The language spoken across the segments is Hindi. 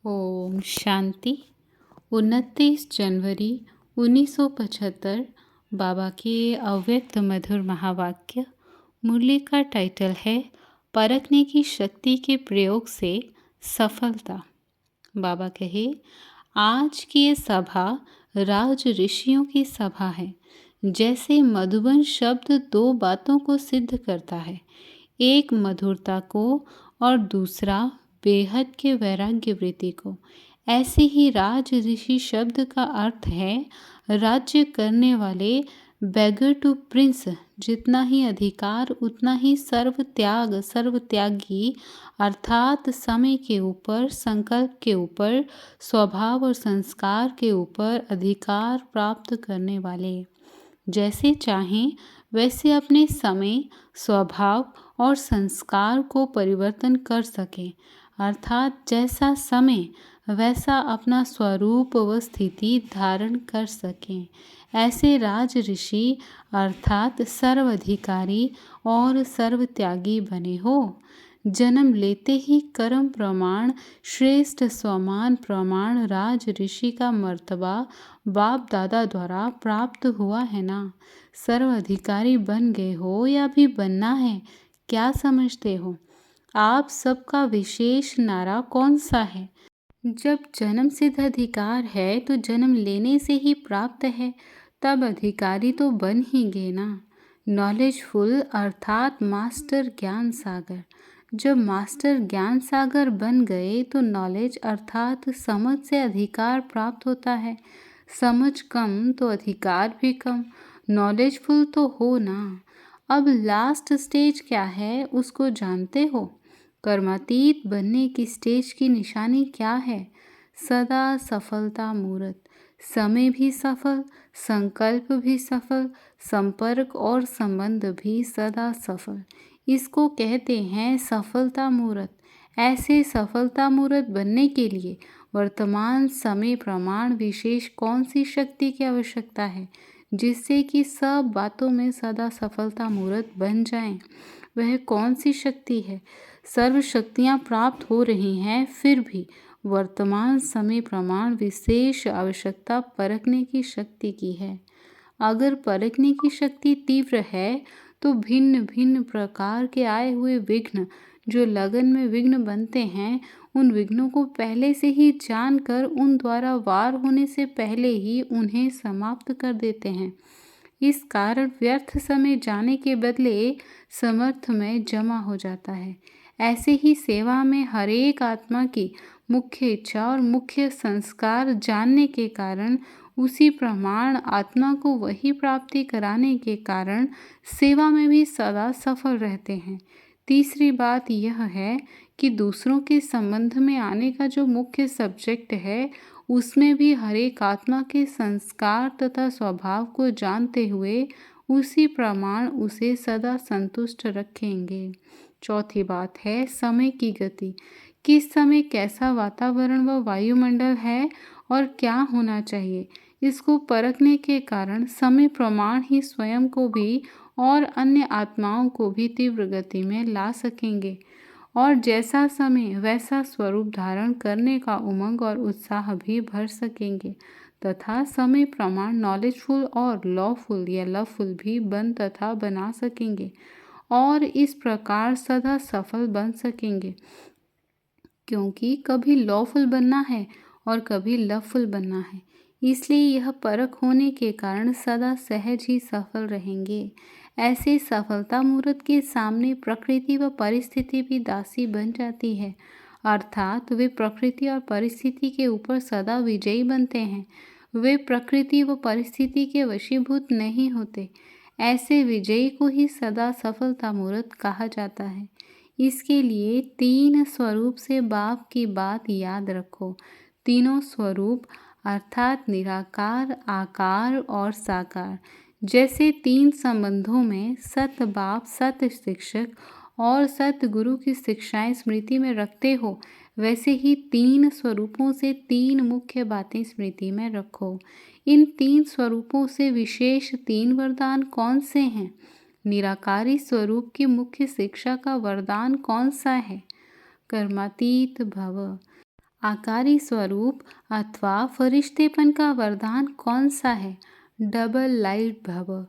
ओम शांति। 29 जनवरी 1975 बाबा के अव्यक्त मधुर महावाक्य। मुरली का टाइटल है परखने की शक्ति के प्रयोग से सफलता। बाबा कहे, आज की ये सभा राज ऋषियों की सभा है। जैसे मधुबन शब्द दो बातों को सिद्ध करता है, एक मधुरता को और दूसरा बेहद के वैराग्य वृत्ति को, ऐसे ही राज ऋषि शब्द का अर्थ है राज्य करने वाले, बेगर टू प्रिंस। जितना ही अधिकार उतना ही सर्व त्याग, सर्व त्यागी, अर्थात समय के ऊपर, संकल्प के ऊपर, स्वभाव और संस्कार के ऊपर अधिकार प्राप्त करने वाले। जैसे चाहें वैसे अपने समय, स्वभाव और संस्कार को परिवर्तन कर सकें, अर्थात जैसा समय वैसा अपना स्वरूप व स्थिति धारण कर सकें। ऐसे राज ऋषि अर्थात सर्वाधिकारी और सर्वत्यागी बने हो। जन्म लेते ही कर्म प्रमाण, श्रेष्ठ स्वमान प्रमाण राज ऋषि का मर्तबा बाप दादा द्वारा प्राप्त हुआ है ना। सर्वाधिकारी बन गए हो या भी बनना है, क्या समझते हो? आप सबका विशेष नारा कौन सा है? जब जन्म सिद्ध अधिकार है तो जन्म लेने से ही प्राप्त है, तब अधिकारी तो बन ही गए ना। नॉलेजफुल अर्थात मास्टर ज्ञान सागर। जब मास्टर ज्ञान सागर बन गए तो नॉलेज अर्थात समझ से अधिकार प्राप्त होता है। समझ कम तो अधिकार भी कम। नॉलेजफुल तो हो ना। अब लास्ट स्टेज क्या है उसको जानते हो? कर्मातीत बनने की स्टेज की निशानी क्या है? सदा सफलता मूर्त। समय भी सफल, संकल्प भी सफल, संपर्क और संबंध भी सदा सफल। इसको कहते हैं सफलता मूर्त। ऐसे सफलता मूर्त बनने के लिए वर्तमान समय प्रमाण विशेष कौन सी शक्ति की आवश्यकता है, जिससे कि सब बातों में सदा सफलता मूर्त बन जाएं? वह कौन सी शक्ति है? सर्व शक्तियाँ प्राप्त हो रही हैं, फिर भी वर्तमान समय प्रमाण विशेष आवश्यकता परखने की शक्ति की है। अगर परखने की शक्ति तीव्र है तो भिन्न भिन्न प्रकार के आए हुए विघ्न, जो लगन में विघ्न बनते हैं, उन विघ्नों को पहले से ही जानकर उन द्वारा वार होने से पहले ही उन्हें समाप्त कर देते हैं। इस कारण व्यर्थ समय जाने के बदले समर्थ में जमा हो जाता है। ऐसे ही सेवा में हरेक आत्मा की मुख्य इच्छा और मुख्य संस्कार जानने के कारण, उसी प्रमाण आत्मा को वही प्राप्ति कराने के कारण सेवा में भी सदा सफल रहते हैं। तीसरी बात यह है कि दूसरों के संबंध में आने का जो मुख्य सब्जेक्ट है, उसमें भी हरेक आत्मा के संस्कार तथा स्वभाव को जानते हुए उसी प्रमाण उसे सदा संतुष्ट रखेंगे। चौथी बात है समय की गति। किस समय कैसा वातावरण व वायुमंडल है और क्या होना चाहिए, इसको परखने के कारण समय प्रमाण ही स्वयं को भी और अन्य आत्माओं को भी तीव्र गति में ला सकेंगे, और जैसा समय वैसा स्वरूप धारण करने का उमंग और उत्साह भी भर सकेंगे, तथा समय प्रमाण नॉलेजफुल और लॉफुल या लवफुल भी बन तथा बना सकेंगे, और इस प्रकार सदा सफल बन सकेंगे। क्योंकि कभी लॉफुल बनना है और कभी लवफुल बनना है, इसलिए यह परख होने के कारण सदा सहज ही सफल रहेंगे। ऐसे सफलता मूर्त के सामने प्रकृति व परिस्थिति भी दासी बन जाती है, अर्थात वे प्रकृति और परिस्थिति के ऊपर सदा विजयी बनते हैं। वे प्रकृति व परिस्थिति के वशीभूत नहीं होते। ऐसे विजयी को ही सदा सफलता मूर्त कहा जाता है। इसके लिए 3 स्वरूप से बाप की बात याद रखो। तीनों स्वरूप अर्थात निराकार, आकार और साकार। जैसे 3 संबंधों में सत बाप, सत शिक्षक और सत गुरु की शिक्षाएं स्मृति में रखते हो, वैसे ही 3 स्वरूपों से 3 मुख्य बातें स्मृति में रखो। इन 3 स्वरूपों से विशेष 3 वरदान कौन से हैं? निराकारी स्वरूप की मुख्य शिक्षा का वरदान कौन सा है? कर्मातीत भव। आकारी स्वरूप अथवा फरिश्तेपन का वरदान कौन सा है? डबल लाइट भव।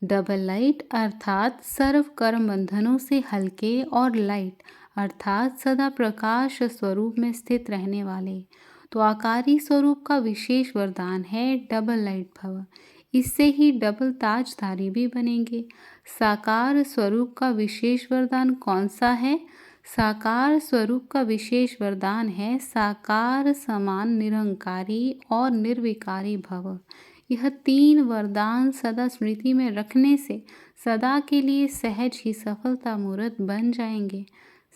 डबल लाइट अर्थात सर्व कर्म बंधनों से हल्के और लाइट अर्थात सदा प्रकाश स्वरूप में स्थित रहने वाले। तो आकारी स्वरूप का विशेष वरदान है डबल लाइट भव। इससे ही डबल ताजधारी भी बनेंगे। साकार स्वरूप का विशेष वरदान कौन सा है? साकार स्वरूप का विशेष वरदान है साकार समान निरंकारी और निर्विकारी भव। यह 3 वरदान सदा स्मृति में रखने से सदा के लिए सहज ही सफलता मूर्त बन जाएंगे।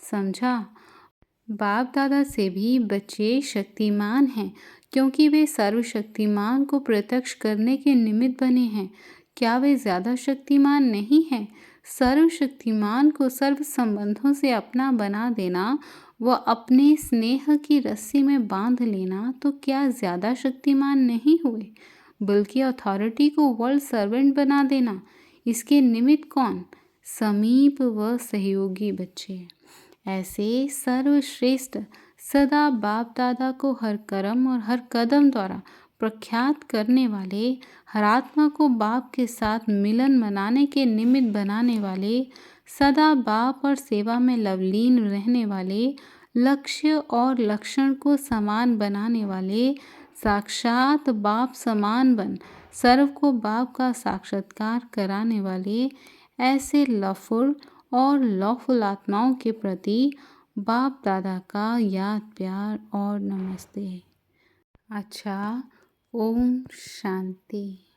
समझा? बाप दादा से भी बच्चे शक्तिमान हैं क्योंकि वे सर्वशक्तिमान को प्रत्यक्ष करने के निमित्त बने हैं। क्या वे ज़्यादा शक्तिमान नहीं हैं? सर्वशक्तिमान को सर्व संबंधों से अपना बना देना व अपने स्नेह की रस्सी में बांध लेना तो क्या ज़्यादा शक्तिमान नहीं हुए? बल्कि अथॉरिटी को वर्ल्ड सर्वेंट बना देना, इसके निमित्त कौन? समीप व सहयोगी बच्चे। ऐसे सर्वश्रेष्ठ सदा बाप दादा को हर कर्म और हर कदम द्वारा प्रख्यात करने वाले, हर आत्मा को बाप के साथ मिलन मनाने के निमित्त बनाने वाले, सदा बाप और सेवा में लवलीन रहने वाले, लक्ष्य और लक्षण को समान बनाने वाले, साक्षात बाप समान बन सर्व को बाप का साक्षात्कार कराने वाले, ऐसे लफुल और लॉफुल आत्माओं के प्रति बाप दादा का याद प्यार और नमस्ते। अच्छा, ओम शांति।